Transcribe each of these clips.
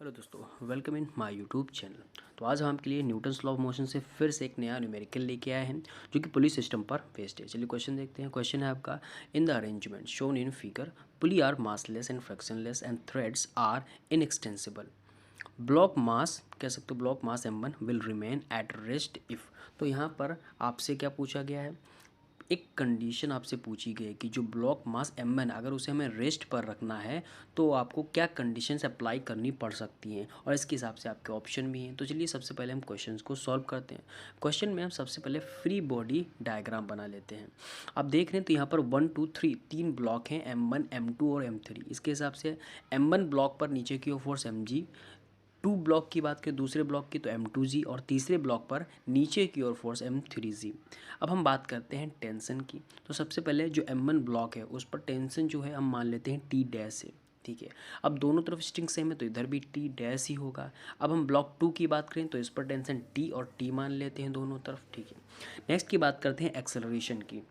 Hello दोस्तों, welcome in my YouTube channel. तो आज हम आपके लिए न्यूटन्स लॉ ऑफ मोशन से फिर से एक नया न्यूमेरिकल लेके आए हैं जो कि पुली सिस्टम पर बेस्ड है। चलिए क्वेश्चन देखते हैं। क्वेश्चन है आपका, in the arrangement shown in figure pulley are massless and frictionless and threads are inextensible. Block mass कह सकते हो, block mass m1 will remain at rest if. तो यहाँ पर आपसे क्या पूछा गया है, एक कंडीशन आपसे पूछी गई है कि जो ब्लॉक मास m1 अगर उसे हमें रेस्ट पर रखना है तो आपको क्या कंडीशंस अप्लाई करनी पड़ सकती हैं, और इसके हिसाब से आपके ऑप्शन भी हैं। तो चलिए सबसे पहले हम क्वेश्चंस को सॉल्व करते हैं। क्वेश्चन में हम सबसे पहले फ्री बॉडी डायग्राम बना लेते हैं। आप देख रहे हैं तो यहाँ पर 1 2 3 तीन ब्लॉक हैं, m1 m2 और m3। इसके हिसाब से m1 ब्लॉक पर नीचे की ओर फोर्स mg, 2 ब्लॉक की बात करें दूसरे ब्लॉक की तो m2g, और तीसरे ब्लॉक पर नीचे की ओर फोर्स m3g। अब हम बात करते हैं टेंशन की। तो सबसे पहले जो m1 ब्लॉक है उस पर टेंशन जो है हम मान लेते हैं t डैश है, ठीक है। अब दोनों तरफ स्ट्रिंग सेम है तो इधर भी t डैश ही होगा। अब हम ब्लॉक 2 की बात करें तो इस पर टेंशन t और t मान लेते हैं दोनों तरफ, ठीक है। नेक्स्ट की बात करते हैं एक्सेलरेशन की।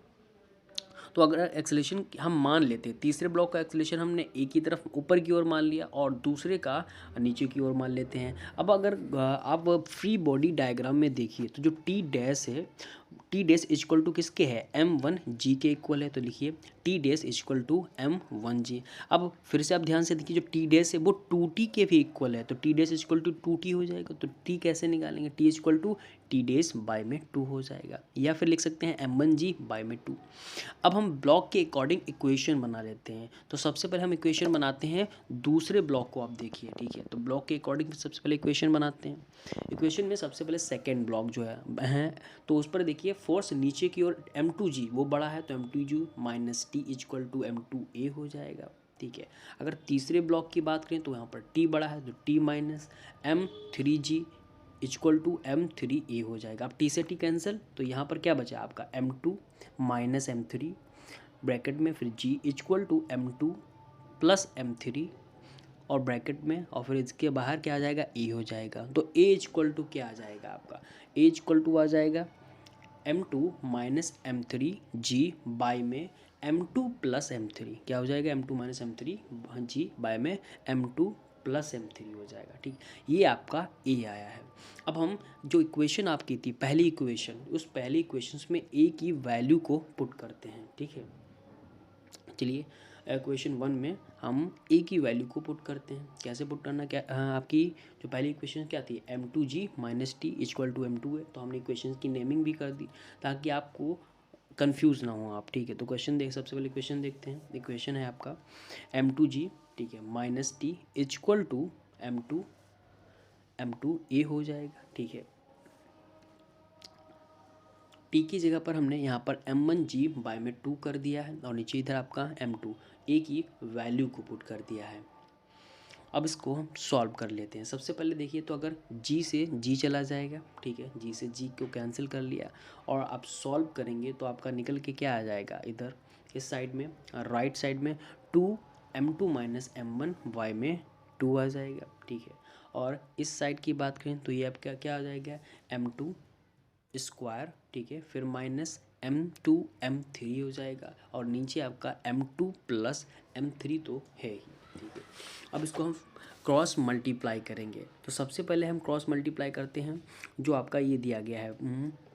तो अगर एक्सेलेरेशन हम मान लेते हैं, तीसरे ब्लॉक का एक्सेलेरेशन हमने एक ही तरफ ऊपर की ओर मान लिया और दूसरे का नीचे की ओर मान लेते हैं। अब अगर आप फ्री बॉडी डायग्राम में देखिए तो जो टी डैश है, टी डैश इक्वल टू किसके है, m1g के इक्वल है। तो लिखिए T dash equal to m1g। अब फिर से आप ध्यान से देखिए, जो टी डैश है वो 2t के भी इक्वल है, तो T dash equal to 2t हो जाएगा। तो t कैसे निकालेंगे, t equal to t dash by में 2 हो जाएगा, या फिर लिख सकते हैं m1g बाय में 2। अब हम ब्लॉक के अकॉर्डिंग इक्वेशन बना लेते हैं। तो सबसे पहले हम इक्वेशन बनाते हैं दूसरे ब्लॉक को, आप देखिए, ठीक है। तो ब्लॉक के अकॉर्डिंग सबसे पहले इक्वेशन बनाते हैं। इक्वेशन में सबसे पहले सेकेंड ब्लॉक जो है तो उस पर देखिए फोर्स नीचे की ओर m2g वो बड़ा है तो m2g minus T equal to m2a हो जाएगा, ठीक है। अगर तीसरे ब्लॉक की बात करें तो यहाँ पर t बड़ा है तो t minus m3g equal to m3a हो जाएगा। अब t से t कैंसिल, तो यहाँ पर क्या बचा आपका m2 माइनस m3 ब्रैकेट में, फिर g equal to m2 plus m3 और ब्रैकेट में, और फिर इसके बाहर क्या आ जाएगा, a हो जाएगा। तो a इक्वल टू क्या आ जाएगा आपका, a इक्वल टू आ जाएगा m2 माइनस m3g बाय में m2 प्लस m3, क्या हो जाएगा m2 minus m3 g bye में m2 प्लस m3 हो जाएगा, ठीक। ये आपका a आया है। अब हम जो इक्वेशन आपकी थी पहली इक्वेशन, उस पहली इक्वेशन में a की वैल्यू को पुट करते हैं, ठीक है। चलिए इक्वेशन 1 में हम a की वैल्यू को पुट करते हैं। कैसे पुट करना, क्या आपकी जो पहली इक्वेशन क्या थी, m2g minus T equal to m2 है, तो हमने इक्वेशन की नेमिंग भी कर दी ताकि आपको कंफ्यूज ना हो आप, ठीक है। तो क्वेश्चन देख, सबसे पहले इक्वेशन देखते हैं। इक्वेशन है आपका m2g, ठीक है, minus T equal to m2a हो जाएगा, ठीक है। टी की जगह पर हमने यहाँ पर m1g बाय में 2 कर दिया है और नीचे इधर आपका m2 a की वैल्यू को पुट कर दिया है। अब इसको हम सॉल्व कर लेते हैं। सबसे पहले देखिए तो अगर g से g चला जाएगा, ठीक है, g से g को कैंसिल कर लिया और आप सॉल्व करेंगे तो आपका निकल के क्या आ जाएगा, इधर इस साइड में राइट साइड में 2m2 माइनस m1 y में 2 आ जाएगा, ठीक है। और इस साइड की बात करें तो ये आपका क्या आ जाएगा, m2 स्क्वायर, ठीक है, फिर माइनस m2 m3 हो जाएगा और नीचे आपका m2 प्लस m3 तो है ही, ठीक है। अब इसको हम क्रॉस मल्टीप्लाई करेंगे। तो सबसे पहले हम क्रॉस मल्टीप्लाई करते हैं, जो आपका ये दिया गया है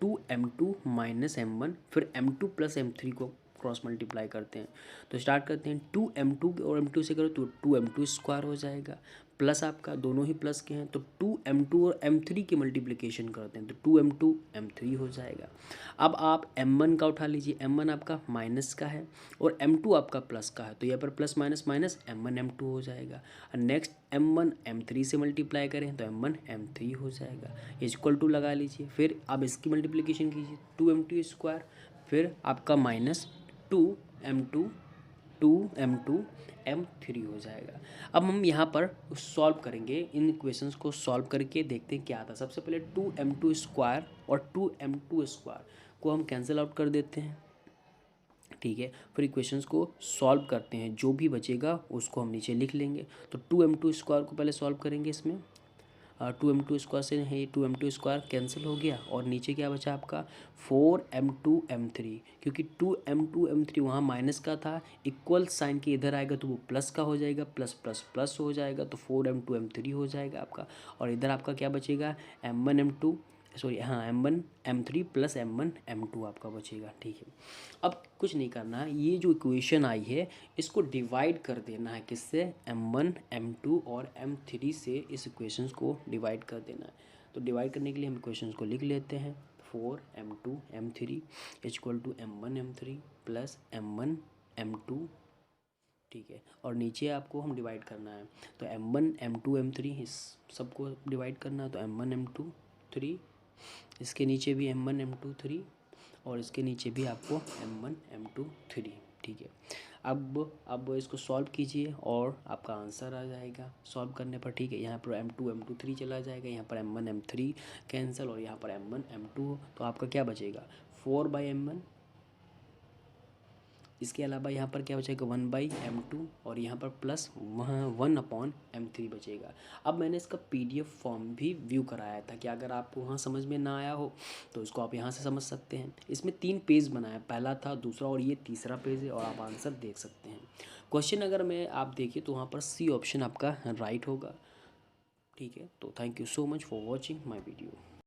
2m2 माइनस m1, फिर m2 प्लस m3 को क्रॉस मल्टीप्लाई करते हैं। तो स्टार्ट करते हैं 2m2 और m2 से करो तो 2m2 स्क्वायर हो जाएगा, प्लस आपका दोनों ही प्लस के हैं तो 2m2 और m3 की मल्टीप्लिकेशन करते हैं तो 2m2 m3 हो जाएगा। अब आप m1 का उठा लीजिए, m1 आपका माइनस का है और m2 आपका प्लस का है, तो यहाँ पर plus minus minus m1 m2 हो जाएगा। और नेक्स्ट m1 m3 से मल्टीप्लाई करें तो m1 m3 हो जाएगा, इक्वल टू लगा लीजिए। फिर अब इसकी मल्टीप्लिकेशन कीजिए 2m2 स्क्वायर, फिर आपका माइनस 2m2 m3 हो जाएगा। अब हम यहाँ पर सॉल्व करेंगे, इन इक्वेशंस को सॉल्व करके देखते हैं क्या आता है। सबसे पहले 2m2 स्क्वायर और 2m2 स्क्वायर को हम कैंसिल आउट कर देते हैं, ठीक है। फिर इक्वेशंस को सॉल्व करते हैं, जो भी बचेगा उसको हम नीचे लिख लेंगे। तो 2m2 स्क्वायर को पहले सॉल्व करेंगे इसमें, 2m2 से है 2m2 कैंसिल हो गया और नीचे क्या बचा आपका 4m2m3, क्योंकि 2m2m3 वहाँ माइनस का था, इक्वल साइन के इधर आएगा तो वो प्लस का हो जाएगा, प्लस प्लस प्लस हो जाएगा तो 4m2m3 हो जाएगा आपका। और इधर आपका क्या बचेगा m1m2 सॉरी हाँ m1m3 प्लस m1m2 आपका बचेगा। ठीक है, अब कुछ नहीं करना है, ये जो इक्वेशन आई है इसको डिवाइड कर देना है किससे, m1 m2 और m3 से इस इक्वेशंस को डिवाइड कर देना है। तो डिवाइड करने के लिए हम इक्वेशंस को लिख लेते हैं 4m2m3 equal to m1m3 plus m1m2। ठीक है, और नीचे आपको हम डिवाइड करना है तो m1 m2 m3 इस सबको डिवाइड करना है तो m1 m2 3, इसके नीचे भी m1 m2 3 और इसके नीचे भी आपको m1 m2 3। ठीक है, अब इसको सॉल्व कीजिए और आपका आंसर आ जाएगा सॉल्व करने पर। ठीक है, यहाँ पर m2 m2 3 चला जाएगा, यहाँ पर m1 m3 कैंसिल और यहाँ पर m1 m2, तो आपका क्या बचेगा 4/m1। इसके अलावा यहाँ पर क्या बचेगा 1/m2 और यहाँ पर प्लस वहाँ 1/m3 बचेगा। अब मैंने इसका PDF फॉर्म भी व्यू कराया था कि अगर आपको वहाँ समझ में ना आया हो तो इसको आप यहाँ से समझ सकते हैं। इसमें 3 पेज बनाया, पहला था, दूसरा और ये तीसरा पेज है और आप आंसर देख सकते हैं। क्वेश्चन अगर मैं आप देखिए तो वहाँ पर C ऑप्शन आपका राइट होगा। ठीक है, तो thank you so much for watching my video.